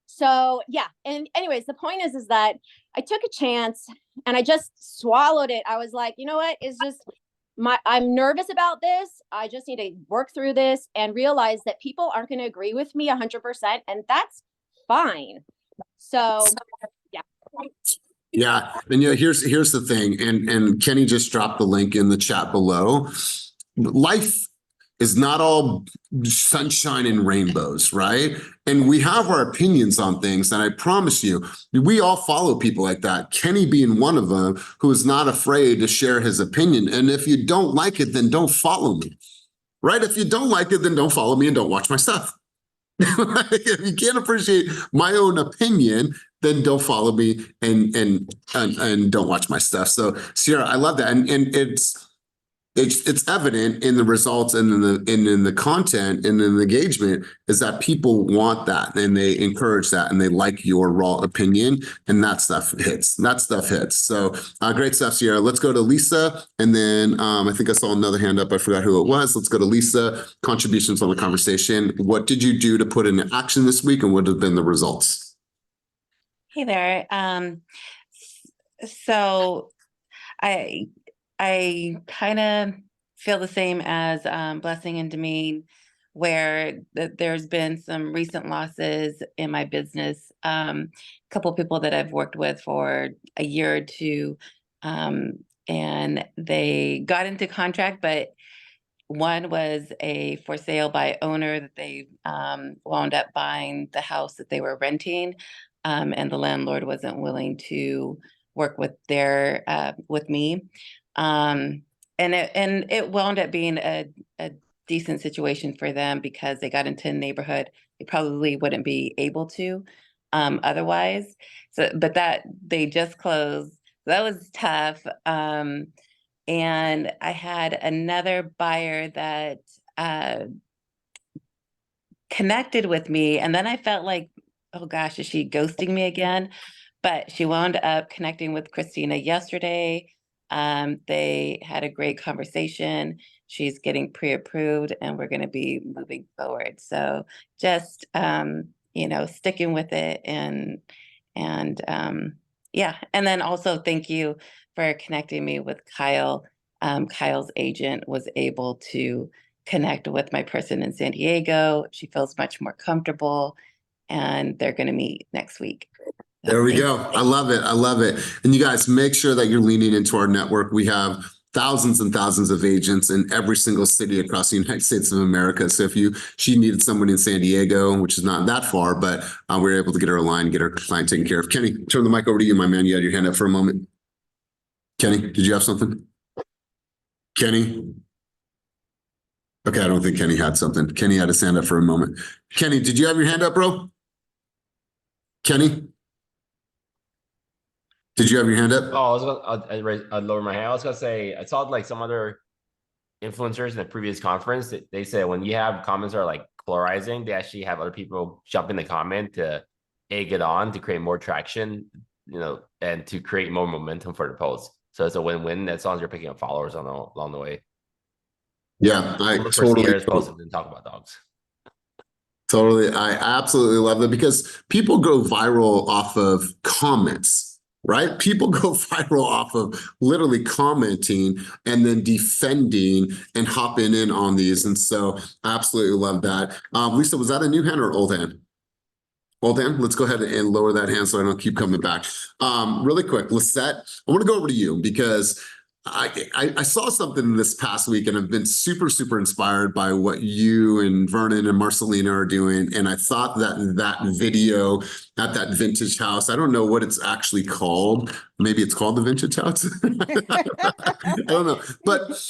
[SPEAKER 11] so, yeah. And anyways, the point is that I took a chance and I just swallowed it. I was like, you know what? It's just I'm nervous about this. I just need to work through this and realize that people aren't going to agree with me 100%, and that's fine. So, yeah.
[SPEAKER 1] Yeah, and here's the thing, and Kenny just dropped the link in the chat below. Life is not all sunshine and rainbows, right? And we have our opinions on things, and I promise you, we all follow people like that. Kenny being one of them, who is not afraid to share his opinion. And if you don't like it, then don't follow me, right? If you don't like it, then don't follow me and don't watch my stuff. If you can't appreciate my own opinion, then don't follow me and don't watch my stuff. So Sierra, I love that, and it's evident in the results and in the content and in the engagement is that people want that and they encourage that and they like your raw opinion, and that stuff hits. So great stuff, Sierra. Let's go to Lisa, and then I think I saw another hand up. I forgot who it was. Let's go to Lisa. Contributions on the conversation. What did you do to put into action this week, and what have been the results?
[SPEAKER 5] Hey there. So I kind of feel the same as Blessing and Demean, where there's been some recent losses in my business. A couple of people that I've worked with for a year or two, and they got into contract, but one was a for sale by owner that they wound up buying the house that they were renting, and the landlord wasn't willing to work with with me. And it wound up being a decent situation for them because they got into a neighborhood they probably wouldn't be able to otherwise. So, but that they just closed. That was tough. And I had another buyer that connected with me, and then I felt like, oh gosh, is she ghosting me again? But she wound up connecting with Christina yesterday. They had a great conversation. She's getting pre-approved and we're going to be moving forward. So just, sticking with it and yeah. And then also thank you for connecting me with Kyle. Kyle's agent was able to connect with my person in San Diego. She feels much more comfortable and they're going to meet next week.
[SPEAKER 1] There we go. I love it. I love it. And you guys make sure that you're leaning into our network. We have thousands and thousands of agents in every single city across the United States of America. So she needed someone in San Diego, which is not that far, but we were able to get her aligned, get her client taken care of. Kenny, turn the mic over to you, my man. You had your hand up for a moment. Kenny, did you have something? Kenny? Okay, I don't think Kenny had something. Kenny had his hand up for a moment. Kenny, did you have your hand up, bro? Kenny? Did you have your hand up?
[SPEAKER 12] Oh, I'd lower my hand. I was gonna say I saw like some other influencers in the previous conference that they said when you have comments that are like polarizing, they actually have other people jump in the comment to egg it on to create more traction, and to create more momentum for the post. So it's a win-win as long as you're picking up followers along the way.
[SPEAKER 1] Yeah, I
[SPEAKER 12] Look for
[SPEAKER 1] totally.
[SPEAKER 12] Sierra's post and then talk about dogs.
[SPEAKER 1] Totally. I absolutely love that because people go viral off of comments, right? People go viral off of literally commenting and then defending and hopping in on these. And so I absolutely love that. Lisa, was that a new hand or old hand? Old hand? Let's go ahead and lower that hand so I don't keep coming back. Really quick, Lisette, I want to go over to you because I saw something this past week and I've been super, super inspired by what you and Vernon and Marcelina are doing. And I thought that video at that vintage house, I don't know what it's actually called. Maybe it's called the vintage house. I don't know. But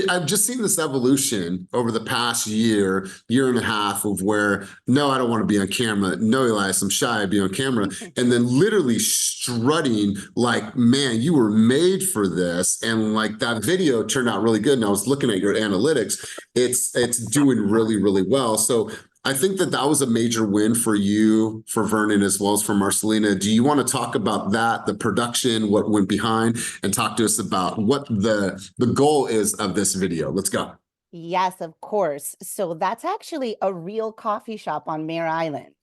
[SPEAKER 1] I've just seen this evolution over the past year and a half of where, no, I don't want to be on camera. No, Elias, I'm shy, I'd be on camera. And then literally strutting like, man, you were made for this. And like that video turned out really good. And I was looking at your analytics. It's doing really, really well. So I think that was a major win for you, for Vernon, as well as for Marcelina. Do you want to talk about that, the production, what went behind, and talk to us about what the goal is of this video? Let's go.
[SPEAKER 13] Yes, of course. So that's actually a real coffee shop on Mare Island.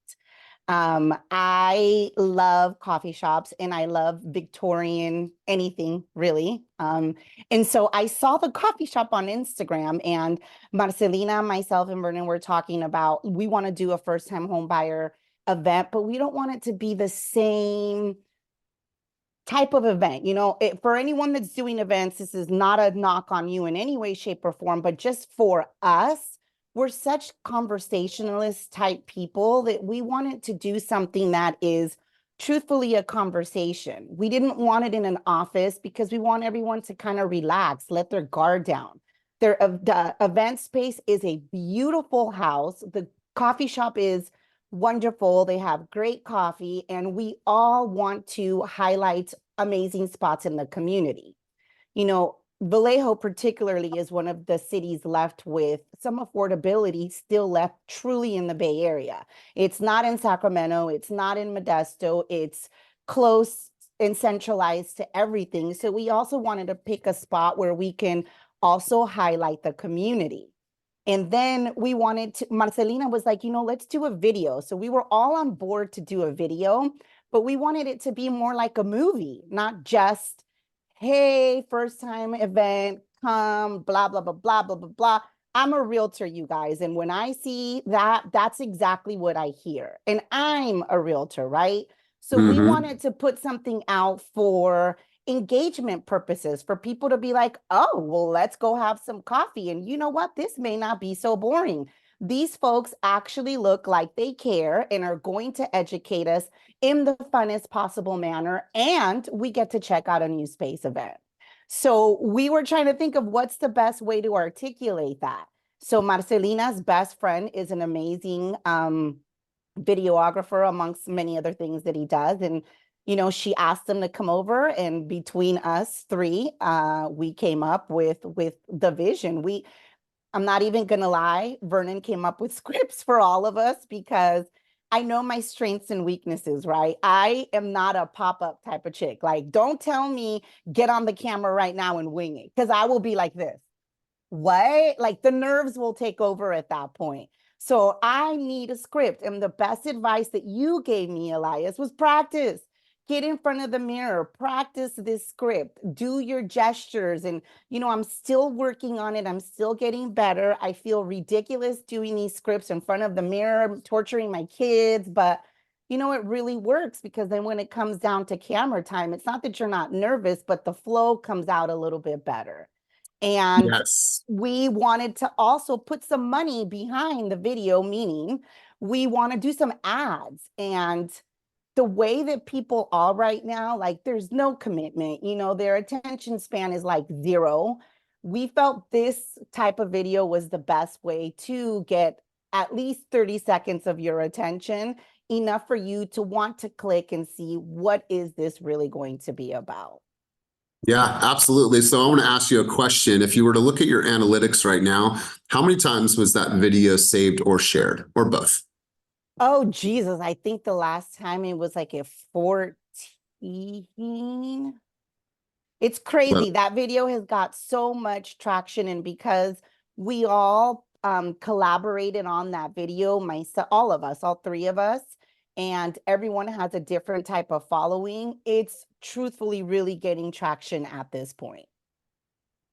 [SPEAKER 13] I love coffee shops and I love Victorian anything really. And so I saw the coffee shop on Instagram and Marcelina, myself and Vernon were talking about, we want to do a first time home buyer event, but we don't want it to be the same type of event. For anyone that's doing events, this is not a knock on you in any way, shape or form, but just for us, we're such conversationalist type people that we wanted to do something that is truthfully a conversation. We didn't want it in an office because we want everyone to kind of relax, let their guard down. The event space is a beautiful house. The coffee shop is wonderful. They have great coffee and we all want to highlight amazing spots in the community. Vallejo particularly is one of the cities left with some affordability still left truly in the Bay Area. It's not in Sacramento, it's not in Modesto, it's close and centralized to everything. So we also wanted to pick a spot where we can also highlight the community. And then we wanted to, Marcelina was like, let's do a video. So we were all on board to do a video, but we wanted it to be more like a movie, not just, hey, first time event, come, blah, blah, blah, blah, blah, blah, blah. I'm a realtor, you guys. And when I see that, that's exactly what I hear. And I'm a realtor, right? So we wanted to put something out for engagement purposes, for people to be like, oh, well, let's go have some coffee. And you know what? This may not be so boring. These folks actually look like they care and are going to educate us in the funnest possible manner. And we get to check out a new space event. So we were trying to think of what's the best way to articulate that. So Marcelina's best friend is an amazing videographer amongst many other things that he does. And, she asked him to come over, and between us three, we came up with the vision. I'm not even going to lie, Vernon came up with scripts for all of us because I know my strengths and weaknesses, right? I am not a pop-up type of chick. Like, don't tell me get on the camera right now and wing it, because I will be like this. What? Like the nerves will take over at that point. So I need a script. And the best advice that you gave me, Elias, was practice. Get in front of the mirror, practice this script, do your gestures. And, I'm still working on it. I'm still getting better. I feel ridiculous doing these scripts in front of the mirror, torturing my kids. But, it really works, because then when it comes down to camera time, it's not that you're not nervous, but the flow comes out a little bit better. And
[SPEAKER 1] Yes.
[SPEAKER 13] we wanted to also put some money behind the video, meaning we want to do some ads. And the way that people are right now, like there's no commitment, their attention span is like 0. We felt this type of video was the best way to get at least 30 seconds of your attention, enough for you to want to click and see what is this really going to be about.
[SPEAKER 1] Yeah, absolutely. So I want to ask you a question. If you were to look at your analytics right now, how many times was that video saved or shared, or both?
[SPEAKER 13] Oh, Jesus. I think the last time it was like a 14. It's crazy. That video has got so much traction. And because we all collaborated on that video, all of us, all 3 of us, and everyone has a different type of following, it's truthfully really getting traction at this point.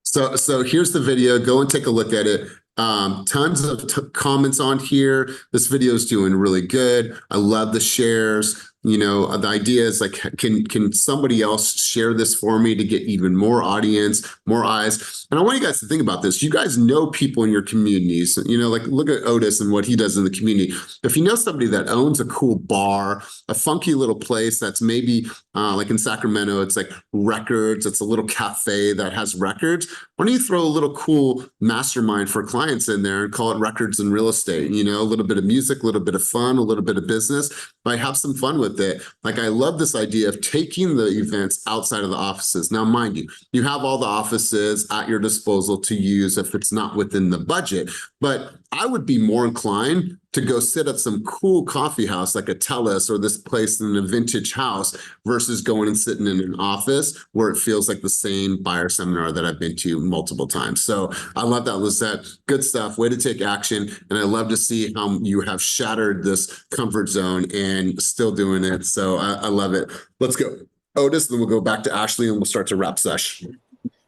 [SPEAKER 1] So here's the video. Go and take a look at it. Tons of comments on here. This video is doing really good. I love the shares. The idea is like, can somebody else share this for me to get even more audience, more eyes? And I want you guys to think about this. You guys know people in your communities. Like look at Otis and what he does in the community. If you know somebody that owns a cool bar, a funky little place that's maybe like in Sacramento, it's like records. It's a little cafe that has records. Why don't you throw a little cool mastermind for clients in there and call it Records and Real Estate? A little bit of music, a little bit of fun, a little bit of business, but have some fun with it. Like I love this idea of taking the events outside of the offices. Now, mind you, you have all the offices at your disposal to use if it's not within the budget, but I would be more inclined to go sit at some cool coffee house like a Tellus or this place in a vintage house versus going and sitting in an office where it feels like the same buyer seminar that I've been to multiple times. So I love that, Lisette. Good stuff. Way to take action. And I love to see how you have shattered this comfort zone and still doing it. So I love it. Let's go. Otis, then we'll go back to Ashley and we'll start to wrap sesh.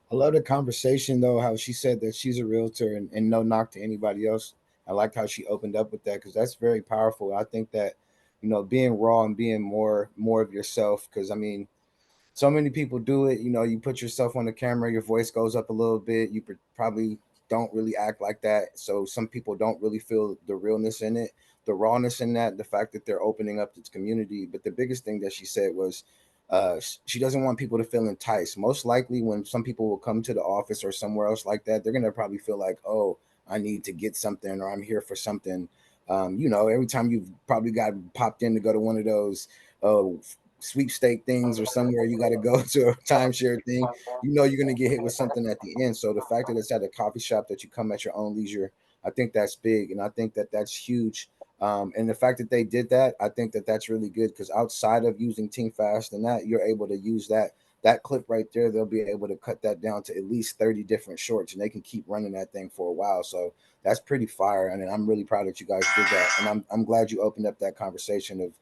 [SPEAKER 2] I love the conversation though, how she said that she's a realtor and no knock to anybody else. I like how she opened up with that, because that's very powerful. I think that, being raw and being more of yourself, because I mean, so many people do it. You put yourself on the camera, your voice goes up a little bit. You probably don't really act like that. So some people don't really feel the realness in it, the rawness in that, the fact that they're opening up its community. But the biggest thing that she said was, she doesn't want people to feel enticed. Most likely when some people will come to the office or somewhere else like that, they're going to probably feel like, oh, I need to get something, or I'm here for something. Every time you've probably got popped in to go to one of those sweepstake things or somewhere you got to go to a timeshare thing, you're going to get hit with something at the end. So the fact that it's at a coffee shop that you come at your own leisure, I think that's big. And I think that that's huge. And the fact that they did that, I think that that's really good, because outside of using Team Fast and that, you're able to use that clip right there. They'll be able to cut that down to at least 30 different shorts, and they can keep running that thing for a while. So that's pretty fire. And I'm really proud that you guys did that. And I'm glad you opened up that conversation of,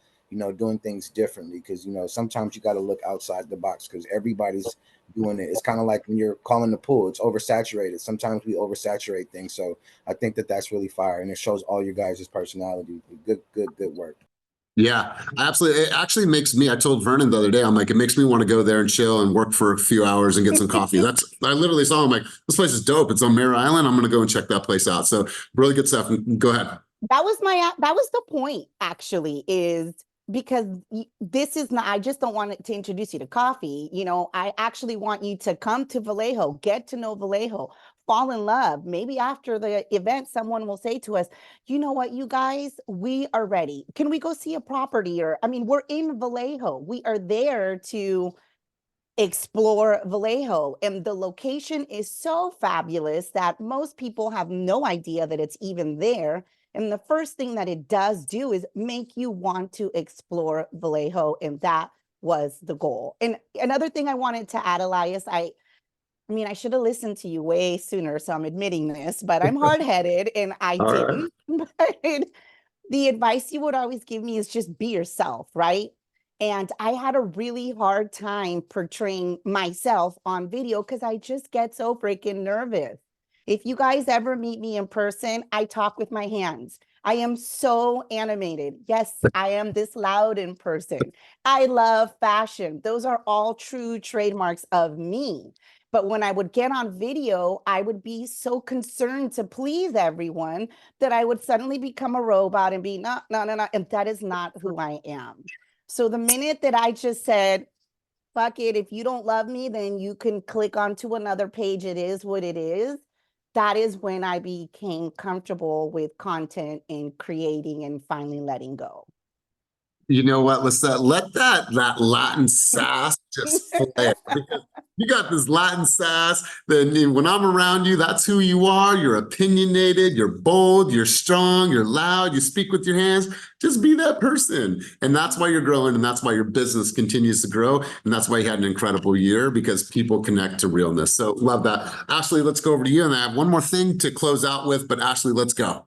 [SPEAKER 2] doing things differently, because, sometimes you got to look outside the box, because everybody's doing it. It's kind of like when you're calling the pool, it's oversaturated. Sometimes we oversaturate things. So I think that that's really fire, and it shows all your guys' personality. Good work.
[SPEAKER 1] Yeah, absolutely. It actually makes me, I told Vernon the other day, I'm like, it makes me want to go there and chill and work for a few hours and get some coffee. I literally saw him like, this place is dope. It's on Mare Island. I'm going to go and check that place out. So really good stuff. Go ahead.
[SPEAKER 13] That was the point, actually, is because this is not, I just don't want to introduce you to coffee. I actually want you to come to Vallejo, get to know Vallejo, fall in love. Maybe after the event, someone will say to us, you know what, you guys, we are ready. Can we go see a property? We're in Vallejo. We are there to explore Vallejo. And the location is so fabulous that most people have no idea that it's even there. And the first thing that it does do is make you want to explore Vallejo. And that was the goal. And another thing I wanted to add, Elias, I mean, I should have listened to you way sooner, so I'm admitting this, but I'm hard-headed and I
[SPEAKER 1] All right.
[SPEAKER 13] didn't. But the advice you would always give me is just be yourself, right? And I had a really hard time portraying myself on video because I just get so freaking nervous. If you guys ever meet me in person, I talk with my hands. I am so animated. Yes, I am this loud in person. I love fashion. Those are all true trademarks of me. But when I would get on video, I would be so concerned to please everyone that I would suddenly become a robot and be, no. And that is not who I am. So the minute that I just said, fuck it, if you don't love me, then you can click onto another page. It is what it is. That is when I became comfortable with content and creating and finally letting go.
[SPEAKER 1] You know what, Lisette? Let that Latin sass just flare. Because you got this Latin sass. Then when I'm around you, that's who you are. You're opinionated. You're bold. You're strong. You're loud. You speak with your hands. Just be that person. And that's why you're growing. And that's why your business continues to grow. And that's why you had an incredible year, because people connect to realness. So love that. Ashley, let's go over to you. And I have one more thing to close out with. But Ashley, let's go.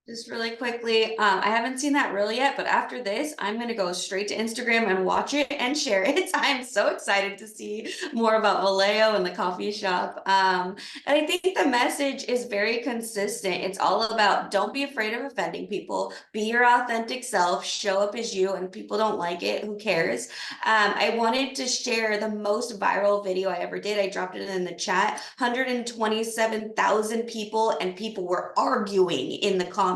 [SPEAKER 10] Just really quickly, I haven't seen that reel yet, but after this, I'm going to go straight to Instagram and watch it and share it. I'm so excited to see more about Vallejo and the coffee shop. And I think the message is very consistent. It's all about don't be afraid of offending people, be your authentic self, show up as you, and people don't like it, who cares? I wanted to share the most viral video I ever did. I dropped it in the chat, 127,000 people, and people were arguing in the comments.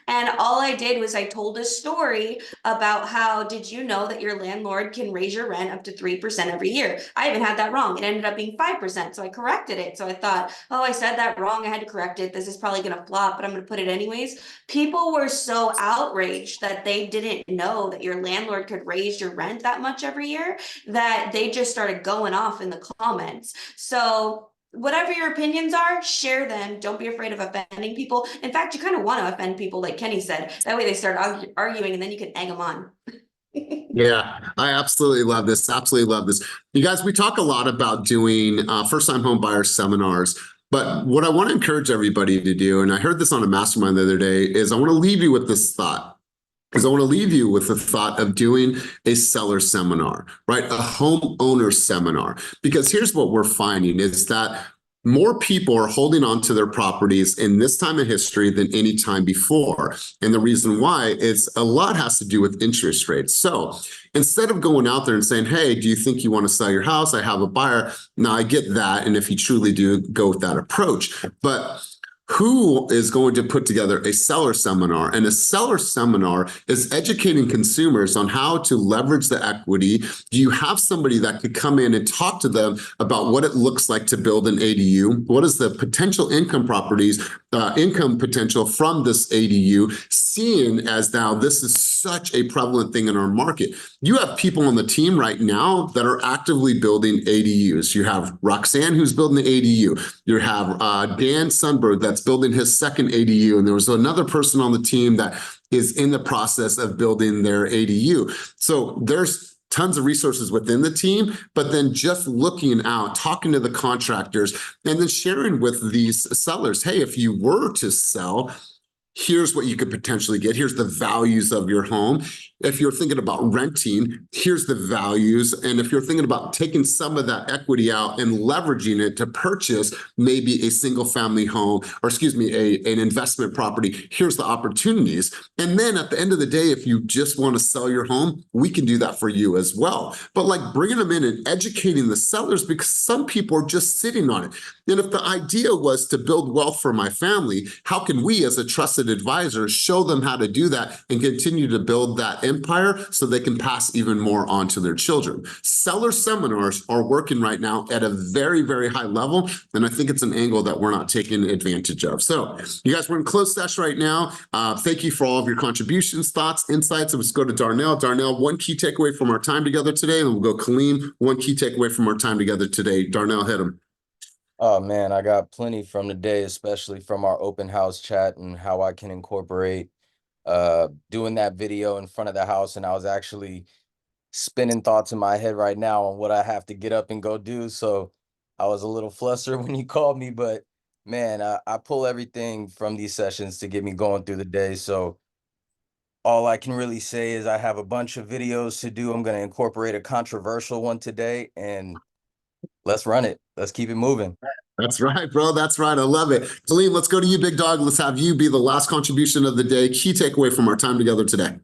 [SPEAKER 10] And all I did was I told a story about how, did you know that your landlord can raise your rent up to 3% every year? I even had that wrong. It ended up being 5%. So I corrected it. So I thought, oh, I said that wrong. I had to correct it. This is probably going to flop, but I'm going to put it anyways. People were so outraged that they didn't know that your landlord could raise your rent that much every year that they just started going off in the comments. So whatever your opinions are, share them. Don't be afraid of offending people. In fact, you kind of want to offend people, like Kenny said. That way they start arguing, and then you can egg them on.
[SPEAKER 1] Yeah, I absolutely love this. Absolutely love this. You guys, we talk a lot about doing first-time home buyer seminars. But what I want to encourage everybody to do, and I heard this on a mastermind the other day, is I want to leave you with this thought. Because I want to leave you with the thought of doing a seller seminar, right? A homeowner seminar. Because here's what we're finding is that more people are holding on to their properties in this time of history than any time before. And the reason why is a lot has to do with interest rates. So instead of going out there and saying, hey, do you think you want to sell your house? I have a buyer. Now I get that. And if you truly do, go with that approach. But who is going to put together a seller seminar? And a seller seminar is educating consumers on how to leverage the equity. Do you have somebody that could come in and talk to them about what it looks like to build an ADU? What is the potential income potential from this ADU, seeing as now this is such a prevalent thing in our market? You have people on the team right now that are actively building ADUs. You have Roxanne, who's building the ADU. You have Dan Sundberg, that's building his second ADU. And there was another person on the team that is in the process of building their ADU. So there's tons of resources within the team, but then just looking out, talking to the contractors, and then sharing with these sellers, hey, if you were to sell, here's what you could potentially get. Here's the values of your home. If you're thinking about renting, here's the values. And if you're thinking about taking some of that equity out and leveraging it to purchase maybe a single family home, or an investment property, here's the opportunities. And then at the end of the day, if you just want to sell your home, we can do that for you as well. But like bringing them in and educating the sellers, because some people are just sitting on it. And if the idea was to build wealth for my family, how can we as a trusted advisor show them how to do that and continue to build that empire so they can pass even more on to their children? Seller seminars are working right now at a very, very high level. And I think it's an angle that we're not taking advantage of. So you guys, we're in closed session right now. Thank you for all of your contributions, thoughts, insights. Let's go to Darnell. Darnell, one key takeaway from our time together today. And then we'll go Kaleem, one key takeaway from our time together today. Darnell, hit him.
[SPEAKER 4] Oh man, I got plenty from today, especially from our open house chat and how I can incorporate doing that video in front of the house. And I was actually spinning thoughts in my head right now on what I have to get up and go do. So I was a little flustered when you called me, but man, I pull everything from these sessions to get me going through the day. So all I can really say is I have a bunch of videos to do. I'm going to incorporate a controversial one today, and let's run it. Let's keep it moving.
[SPEAKER 1] That's right, bro. That's right. I love it. Salim, let's go to you, big dog. Let's have you be the last contribution of the day. Key takeaway from our time together today.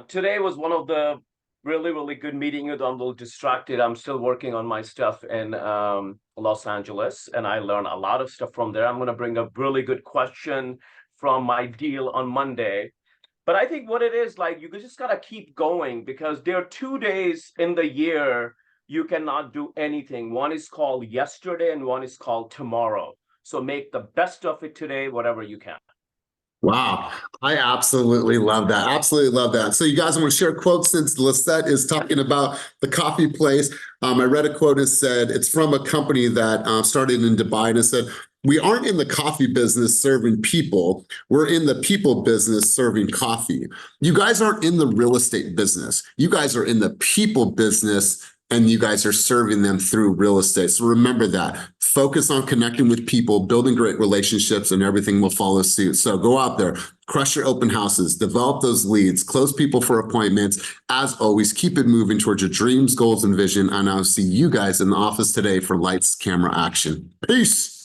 [SPEAKER 3] Today was one of the really good meeting. I'm a little distracted. I'm still working on my stuff in Los Angeles, and I learned a lot of stuff from there. I'm going to bring a really good question from my deal on Monday. But I think what it is, like, you just got to keep going, because there are 2 days in the year you cannot do anything. One is called yesterday and one is called tomorrow. So make the best of it today, whatever you can.
[SPEAKER 1] Wow, I absolutely love that. Absolutely love that. So you guys want to share quotes since Lisette is talking about the coffee place. I read a quote that said, it's from a company that started in Dubai, and it said, we aren't in the coffee business serving people. We're in the people business serving coffee. You guys aren't in the real estate business. You guys are in the people business, and you guys are serving them through real estate. So remember that. Focus on connecting with people, building great relationships, and everything will follow suit. So go out there, crush your open houses, develop those leads, close people for appointments. As always, keep it moving towards your dreams, goals, and vision. And I'll see you guys in the office today for Lights, Camera, Action. Peace.